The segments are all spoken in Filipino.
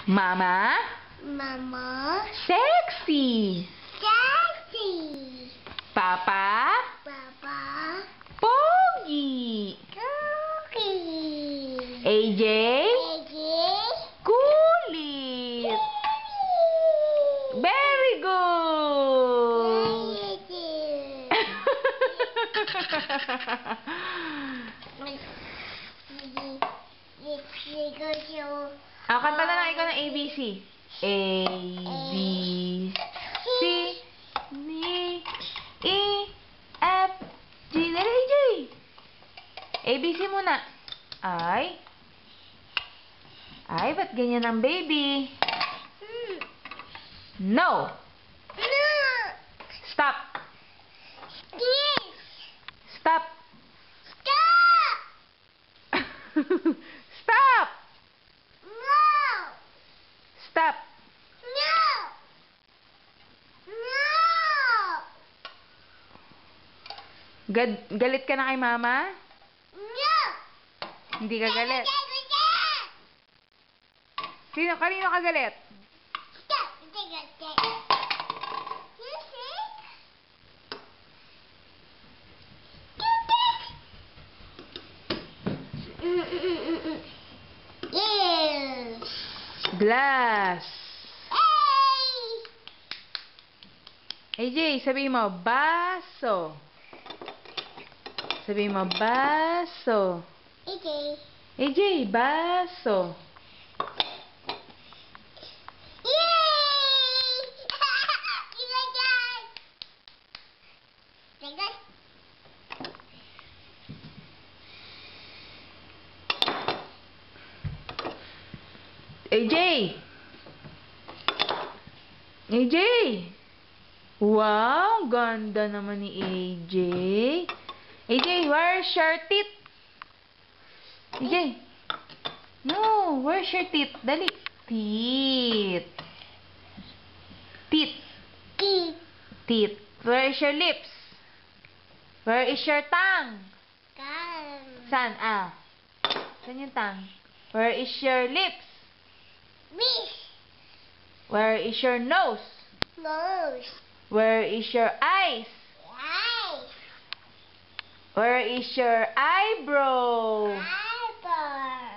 Mama? Mama. Sexy. Daddy. Papa? Papa. Pogi. Cookie. AJ? AJ. Kulit. Very good. Kanta na lang ikaw ng ABC. A, B, C, D, E, F, G, J. ABC muna. Ay, ba't ganyan ang baby? No. No. Stop. Yes. Stop. Stop. Stop. No. Stop. No. No. Galit ka na kay mama? No. Hindi ka galit. Kanino ka galit? Stop. Yes. Glass. Hey. AJ, sabihin mo, baso. Sabihin mo, baso. AJ. AJ, baso. Yay! You like that? Like that? AJ! AJ! Wow, ganda naman ni AJ. AJ, where's your teeth? AJ! No, where's your teeth? Dali. Teeth. Teeth. Teeth. Teeth. Where is your lips? Where is your tongue? Saan? Saan yung tongue? Where is your lips? Wish. Where is your nose? Nose. Where is your eyes? Eyes. Where is your eyebrow? Eyebrow.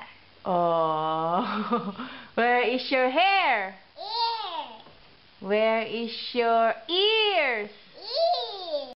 Oh. Where is your hair? Ear. Where is your ears?